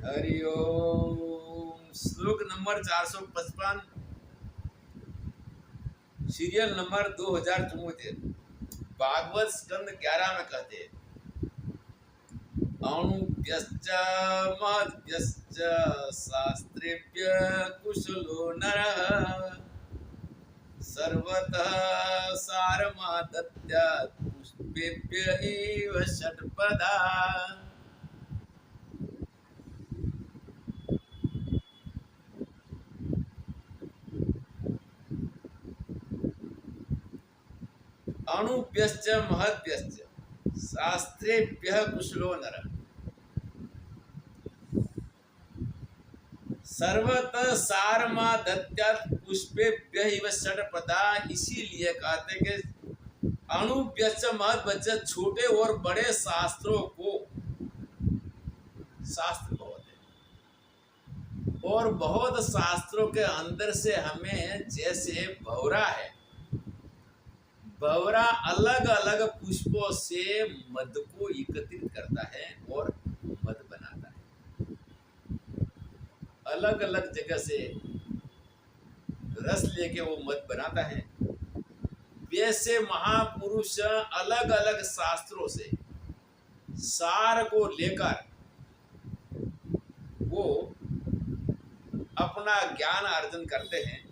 हरि ओम। श्लोक number 455, serial number 2074, Bhagavat स्कंद 11 में कहते हैं, अणुभ्यश्च महद्भ्यश्च शास्त्रेभ्य कुशलो नरः सर्वतः सारमादत्यात् पुष्पेभ्य एव षट्पदा। अणुभ्यश्च महद्भ्यश्च शास्त्रेभ्यः कुशलो नरः सर्वतः सारमादत्यात् पुष्पेभ्य इव षट्पदा। इसीलिए कहते कि अणुभ्यश्च महद्भ्यश्च, छोटे और बड़े शास्त्रों को, शास्त्र बहुत है और बहुत शास्त्रों के अंदर से हमें, जैसे भंवरा है, भंवरा अलग अलग पुष्पों से मध को एकत्रित करता है और मध बनाता है। अलग अलग जगह से रस लेके वो मध बनाता है। वैसे महापुरुष अलग अलग शास्त्रों से सार को लेकर वो अपना ज्ञान अर्जन करते हैं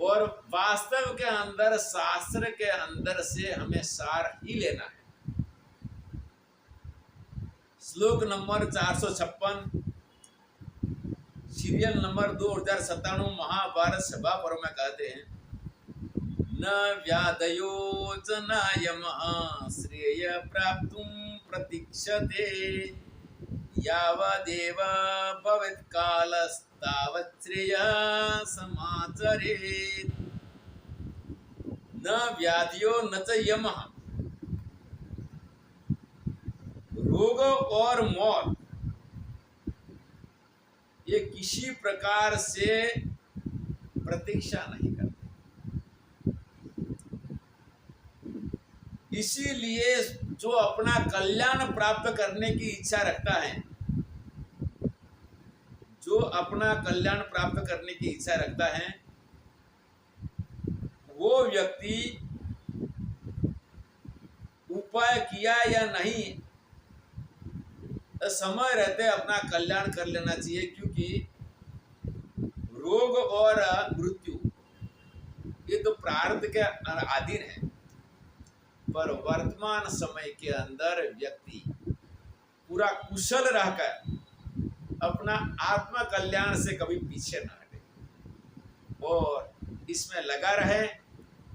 और वास्तव के अंदर, शास्त्र के अंदर से हमें सार ही लेना है। श्लोक नंबर 456, सीरियल नंबर 2097, महाभारत सभा पर्व में कहते हैं, न व्याधयो च न यमः श्रेय प्राप्तुं प्रतीक्षते यावदेव भवेत् कालस्तावत् श्रेयः समाचरेत्। न व्याधियो न च यमः, रोग और मौत ये किसी प्रकार से प्रतीक्षा नहीं करते। इसीलिए जो अपना कल्याण प्राप्त करने की इच्छा रखता है, जो अपना कल्याण प्राप्त करने की इच्छा रखता है, वो व्यक्ति उपाय किया या नहीं, समय रहते अपना कल्याण कर लेना चाहिए, क्योंकि रोग और मृत्यु ये तो प्रारब्ध के अधीन है। पर वर्तमान समय के अंदर व्यक्ति पूरा कुशल रहकर अपना आत्म कल्याण से कभी पीछे न हटे और इसमें लगा रहे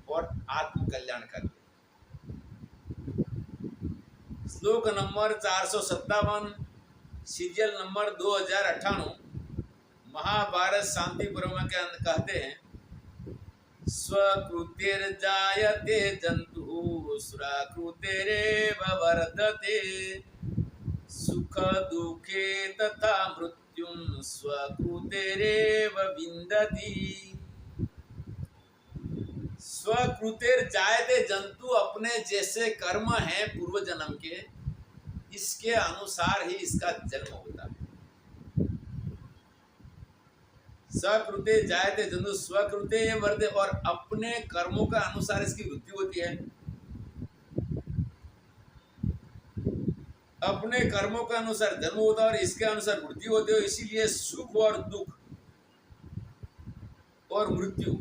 और आत्म कल्याण कर ले। श्लोक नंबर 457, सीरियल नंबर 2098, महाभारत शांति पर्व में के अंदर कहते हैं, स्वकृतिर्जायते जन्तुः सुराकृतिरेव वर्धते सुख दुखे तथा मृत्युं स्वकृतिरेव विन्दति। स्वकृतिर्जायते जंतु, अपने जैसे कर्म हैं पूर्व जन्म के, इसके अनुसार ही इसका जन्म होता है। सकृते जायते जंतु स्वकृते वर्धते, और अपने कर्मों का अनुसार इसकी वृद्धि होती है। अपने कर्मों के अनुसार जन्म होता है और इसके अनुसार वृद्धि होती है। इसीलिए सुख और दुख और मृत्यु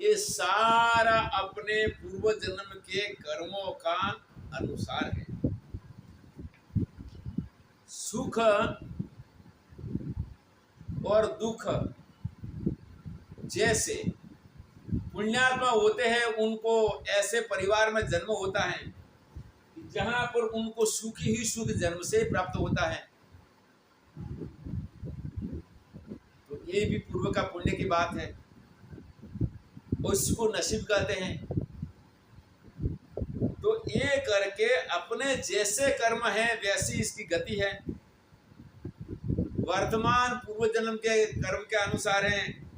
ये सारा अपने पूर्व जन्म के कर्मों का अनुसार है। सुख और दुख, जैसे पुण्यात्मा होते हैं उनको ऐसे परिवार में जन्म होता है जहां पर उनको सुख ही सुख जन्म से प्राप्त होता है। तो ये भी पूर्व का पुण्य की बात है, उसको नसीब कहते हैं। तो ये करके अपने जैसे कर्म है वैसी इसकी गति है। वर्तमान पूर्व जन्म के कर्म के अनुसार हैं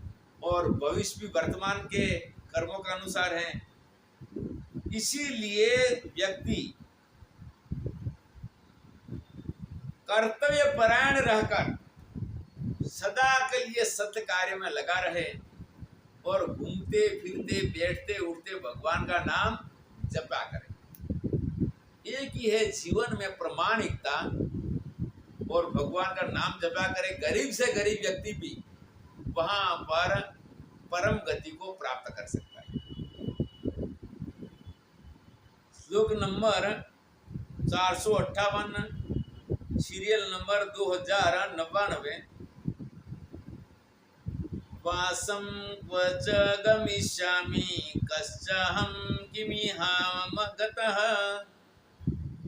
और भविष्य भी वर्तमान के कर्मों के अनुसार हैं। इसीलिए व्यक्ति कर्तव्य परायण रहकर सदा के लिए सत्य कार्य में लगा रहे और घूमते फिरते बैठते उठते भगवान का नाम जपा करें। एक ही है जीवन में प्रामाणिकता, और भगवान का नाम जपा करे। गरीब से गरीब व्यक्ति भी वहां पर परम गति को प्राप्त कर सकता है। श्लोक नंबर 458, सीरियल नंबर 2099। वासं क्वच गमिष्यामि कश्चाहं किमिहाम गतः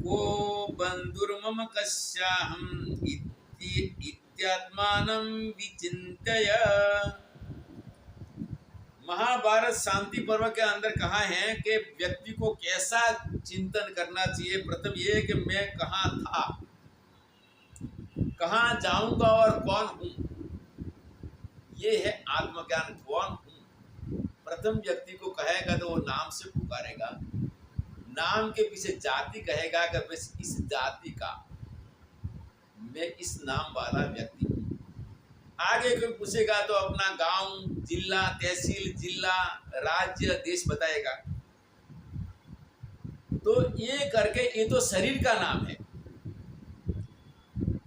को बन्धुर्मम कस्याहम् इत्यात्मानं विचिन्तय। महाभारत शांति पर्व के अंदर कहा है कि व्यक्ति को कैसा चिंतन करना चाहिए। प्रथम ये कि मैं कहाँ था, कहाँ जाऊंगा और कौन हूँ। ये है आत्मज्ञान, कौन हूँ। प्रथम व्यक्ति को कहेगा तो वो नाम से पुकारेगा, नाम के पीछे जाति कहेगा कि बस इस जाति का, मैं इस नाम वाला व्यक्ति हूँ। आगे कोई पूछेगा तो अपना गांव, जिला, तहसील, जिला, राज्य, देश बताएगा। तो ये करके, ये तो शरीर का नाम है,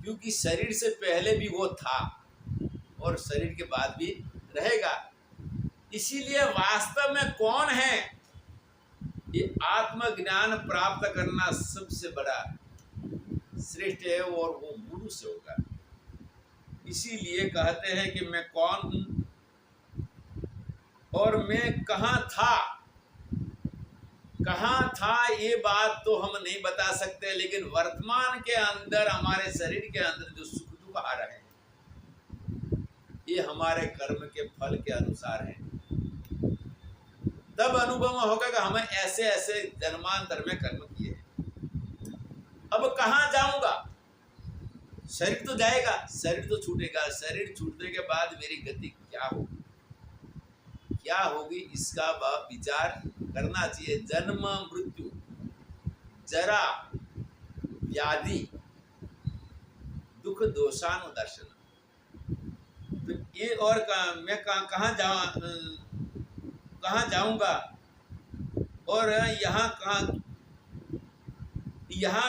क्योंकि शरीर से पहले भी वो था और शरीर के बाद भी रहेगा। इसीलिए वास्तव में कौन है, ये आत्मज्ञान प्राप्त करना सबसे बड़ा श्रेष्ठ है, और वो गुरु से होगा। इसीलिए कहते हैं कि मैं कौन हूं और मैं कहाँ था, ये बात तो हम नहीं बता सकते, लेकिन वर्तमान के अंदर हमारे शरीर के अंदर जो सुख दुख आ रहे हैं, ये हमारे कर्म के फल के अनुसार है। तब अनुभव होगा कि हमें ऐसे ऐसे जन्मांतर में कर्म किए हैं। अब कहाँ जाऊंगा, शरीर तो जाएगा, शरीर तो छूटेगा। शरीर छूटने के बाद मेरी गति क्या होगी, इसका विचार करना चाहिए। जन्म, मृत्यु, जरा, व्याधि, दुख, दोषानुदर्शन। तो ये और मैं कहाँ जाऊंगा और यहाँ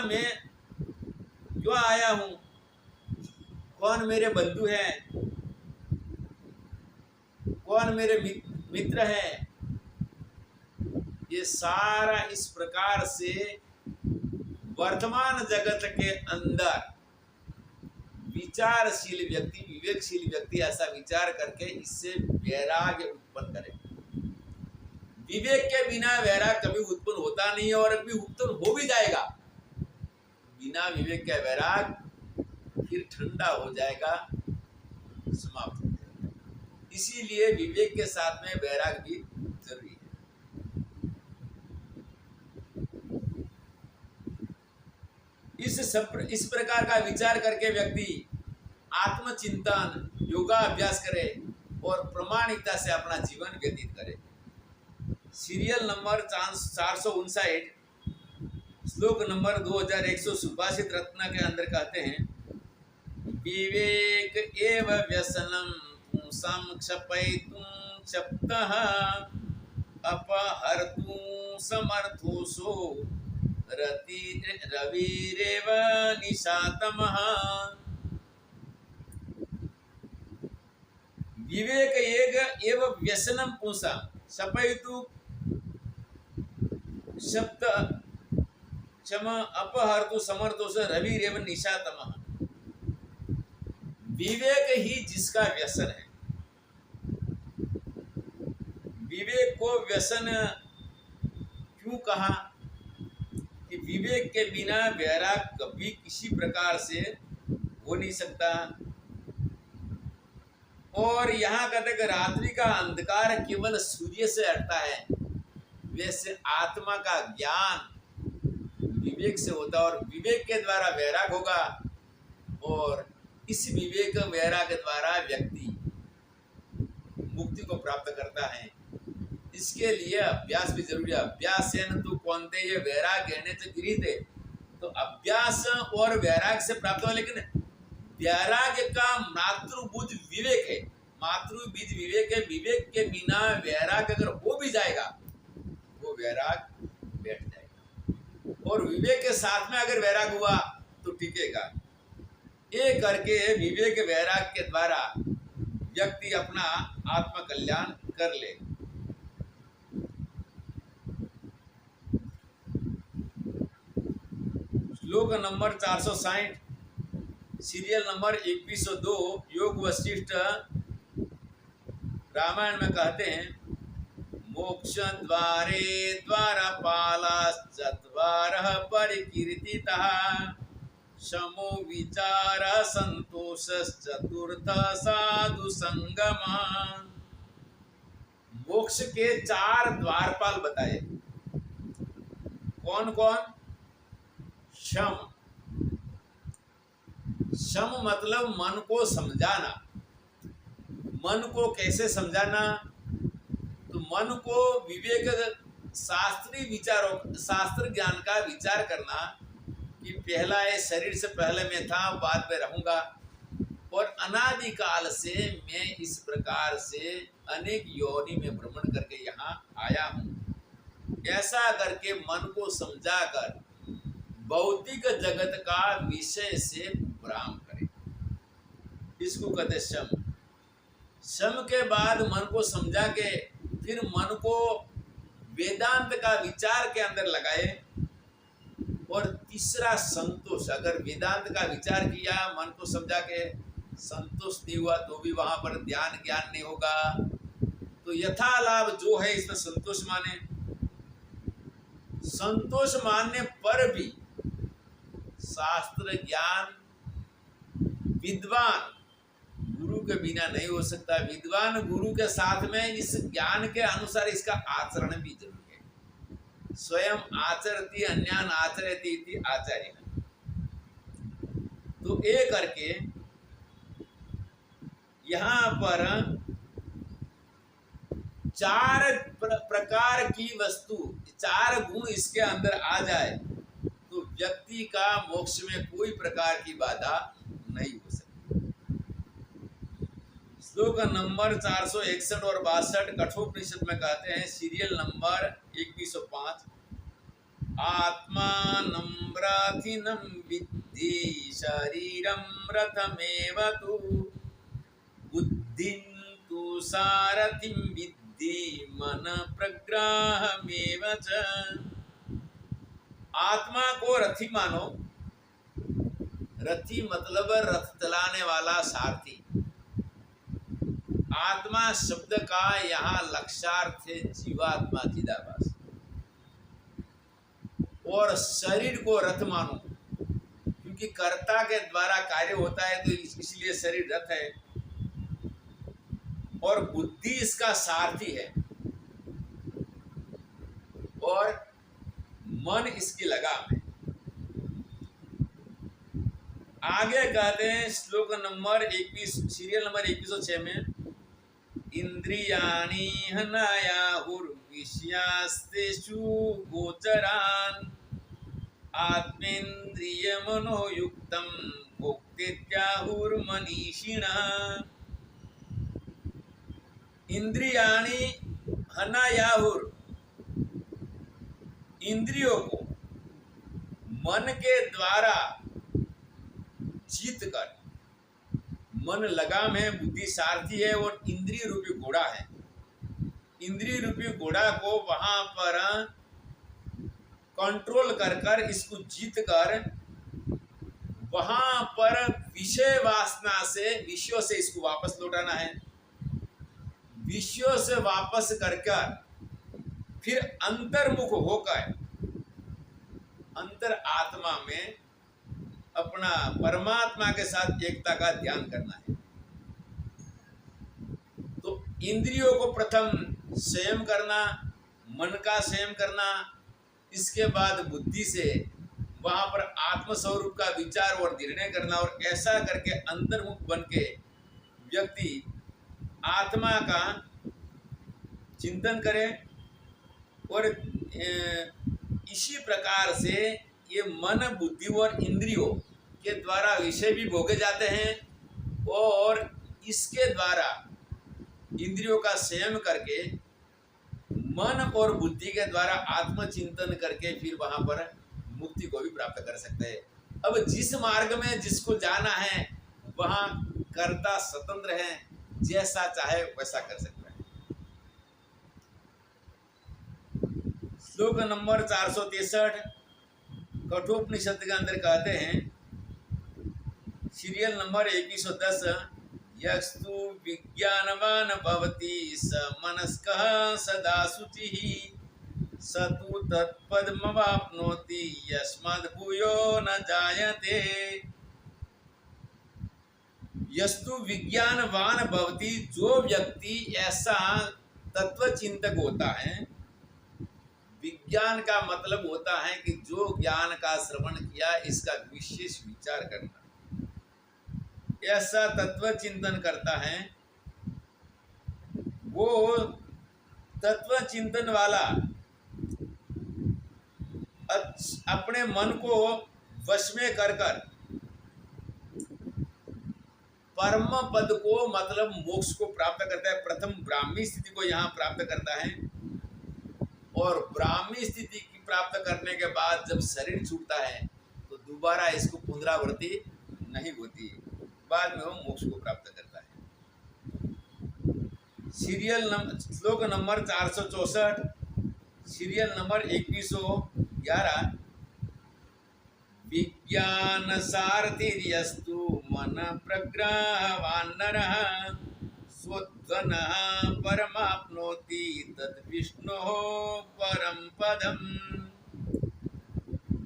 मैं क्यों आया हूँ, कौन मेरे बंधु हैं, कौन मेरे मित्र हैं। ये सारा इस प्रकार से वर्तमान जगत के अंदर विचारशील व्यक्ति, विवेकशील व्यक्ति ऐसा विचार करके इससे वैराग्य उत्पन्न करे। विवेक के बिना वैराग कभी उत्पन्न होता नहीं है, और कभी उत्पन्न हो भी जाएगा, बिना विवेक के वैराग फिर ठंडा हो जाएगा, समाप्त हो जाएगा। इसीलिए विवेक के साथ में वैराग भी जरूरी है। इस प्रकार का विचार करके व्यक्ति आत्मचिंतन, योगा अभ्यास करे और प्रामाणिकता से अपना जीवन व्यतीत करे। सीरियल नंबर 459, श्लोक नंबर 2100, सुभाषित रत्न के अंदर कहते हैं, विवेक एव व्यसनम पुंसां क्षपयितुं क्षप्तः अपहर्तुं समर्थोऽसो रविरेव निशातमः। विवेक एव व्यसनम पुंसां क्षपयितुं क्षप्त क्षम अपहर्तु समर्थोऽसो रविरेव निशातमः। विवेक ही जिसका व्यसन है। विवेक को व्यसन क्यों कहा कि विवेक के बिना वैराग कभी किसी प्रकार से हो नहीं सकता। और यहाँ कहते कि रात्रि का अंधकार केवल सूर्य से हटता है, वैसे आत्मा का ज्ञान विवेक से होता है, और विवेक के द्वारा वैराग होगा, और इस विवेक वैराग के द्वारा व्यक्ति मुक्ति को प्राप्त करता है। इसके लिए अभ्यास भी जरूरी है। अभ्यास तो कौनते ये वैराग्य च गृहीते, तो अभ्यास और वैराग्य से प्राप्त हो, लेकिन वैराग्य का मातृभुज विवेक है, मातृबीज विवेक है। विवेक के बिना वैराग्य अगर हो भी जाएगा, वो वैराग बैठ जाएगा, और विवेक के साथ में अगर वैराग हुआ तो टिकेगा। ये करके विवेक वैराग के द्वारा व्यक्ति अपना आत्म कल्याण कर ले। श्लोक नंबर 460, सीरियल नंबर 2102, योग वशिष्ठ रामायण में कहते हैं, मोक्ष द्वारे द्वारपालाश्चत्वारः परिकीर्तितः, शमो विचार संतोषश्चतुर्थ साधु संगम। मोक्ष के 4 द्वारपाल बताए। कौन कौन? शम, शम मतलब मन को समझाना। मन को कैसे समझाना? तो मन को विवेक, शास्त्रीय विचारों, शास्त्र ज्ञान का विचार करना कि पहला ये शरीर से पहले मैं था, बाद में रहूंगा, और अनादिकाल से मैं इस प्रकार से अनेक योनि में भ्रमण करके यहाँ आया हूँ। ऐसा करके मन को समझाकर भौतिक जगत का विषय से भ्राम करें, इसको कहते शम। शम के बाद मन को समझा के फिर मन को वेदांत का विचार के अंदर लगाए। और तीसरा संतोष, अगर वेदांत का विचार किया, मन को समझा के संतोष नहीं हुआ तो भी वहां पर ध्यान ज्ञान नहीं होगा, तो यथा लाभ जो है इसमें संतोष माने। संतोष मानने पर भी शास्त्र ज्ञान विद्वान गुरु के बिना नहीं हो सकता। विद्वान गुरु के साथ में इस ज्ञान के अनुसार इसका आचरण भी जरूरी है। स्वयं आचरति अन्यान आचरति इति आचार्य। तो ये करके यहाँ पर 4 प्रकार की वस्तु, 4 गुण इसके अंदर आ जाए तो व्यक्ति का मोक्ष में कोई प्रकार की बाधा नहीं हो सकती। श्लोक नंबर 461 और 62 कठोपनिषद में कहते हैं, सीरियल नंबर 2105, आत्मानं रथिनं विद्धि शरीरं रथमेव तु, बुद्धिं तु सारथिं विद्धि मन प्रग्रहमेव च। आत्मा को रथी मानो। रथी मतलब रथ चलाने वाला सारथी। आत्मा शब्द का यहाँ लक्ष्यार्थ है जीवात्मा चिदाभास। और शरीर को रथ मानो, क्योंकि कर्ता के द्वारा कार्य होता है तो इसलिए शरीर रथ है। और बुद्धि इसका सारथी है, और मन इसकी लगाम है। आगे कहते हैं श्लोक नंबर 21, सीरियल नंबर 2106 में, इंद्रियाणि हनायाहुर्विषयास्तेषु गोचरान्, आत्मेन्द्रिय मनोयुक्तं भोक्तेत्याहुर्मनीषिणः। इंद्रियाणि हनायाहुर, इंद्रियों को मन के द्वारा जीत कर, मन लगाम है, बुद्धि सारथी है, और इंद्रिय रूपी घोड़ा है। इंद्रिय रूपी घोड़ा को वहां पर कंट्रोल कर कर, इसको जीत कर, वहां पर विषय वासना से, विषयों से इसको वापस लौटाना है। विषयों से वापस कर फिर अंतर्मुख होकर अंतर आत्मा में अपना परमात्मा के साथ एकता का ध्यान करना है। तो इंद्रियों को प्रथम संयम करना, मन का संयम करना, इसके बाद बुद्धि से वहां पर आत्म स्वरूप का विचार और निर्णय करना, और ऐसा करके अंतर्मुख बन के व्यक्ति आत्मा का चिंतन करे। और इसी प्रकार से ये मन, बुद्धि और इंद्रियों के द्वारा विषय भी भोगे जाते हैं और इसके द्वारा इंद्रियों का संयम करके मन और बुद्धि के द्वारा आत्मचिंतन करके फिर वहां पर मुक्ति को भी प्राप्त कर सकते हैं। अब जिस मार्ग में जिसको जाना है वहां कर्ता स्वतंत्र है, जैसा चाहे वैसा कर सकता है। श्लोक नंबर 463 कठोपनिषद के अंदर कहते हैं, सीरियल नंबर 2110, यस्तु विज्ञानवान भवति स मनस्कः सदा शुचिः स तु तत्पदमवाप्नोति यस्माद् भूयो न जायते। यस्तु विज्ञानवान भवति, जो व्यक्ति ऐसा तत्व चिंतक होता है, विज्ञान का मतलब होता है कि जो ज्ञान का श्रवण किया इसका विशेष विचार करना, ऐसा तत्व चिंतन करता है, वो तत्व चिंतन वाला अपने मन को वश में कर कर परम पद को मतलब मोक्ष को प्राप्त करता है। प्रथम ब्राह्मी स्थिति को यहाँ प्राप्त करता है और ब्राह्मी स्थिति की प्राप्त करने के बाद जब शरीर छूटता है तो दोबारा इसको पुनरावृत्ति नहीं होती, बाद में वो मोक्ष को प्राप्त करता है। श्लोक नंबर 464, सीरियल नंबर 2111, विज्ञान सारथिर्यस्तु मन प्रग्रहवान् नरः स्वध्वनः परमाप्नोति तद्विष्णोः परम पदम्।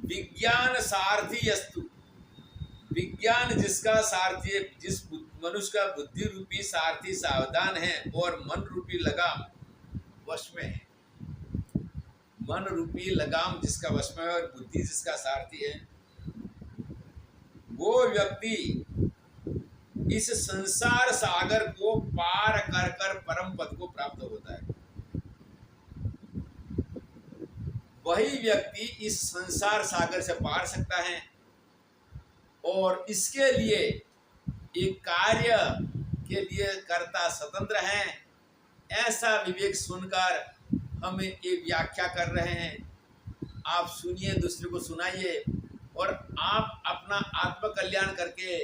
विज्ञान सारथिर्यस्तु, विज्ञान जिसका सारथी है, जिस मनुष्य का बुद्धि रूपी सारथी सावधान है और मन रूपी लगाम वश में है, मन रूपी लगाम जिसका वश में है और बुद्धि जिसका सारथी है, वो व्यक्ति इस संसार सागर को पार कर कर परम पद को प्राप्त होता है। वही व्यक्ति इस संसार सागर से पार सकता है और इसके लिए एक कार्य के लिए कर्ता स्वतंत्र है। ऐसा विवेक सुनकर हम ये व्याख्या कर रहे हैं, आप सुनिए, दूसरे को सुनाइए और आप अपना आत्म कल्याण करके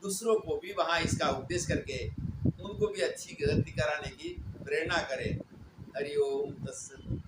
दूसरों को भी वहाँ इसका उपदेश करके उनको भी अच्छी गति कराने की प्रेरणा करें। हरि ओम तत्सत।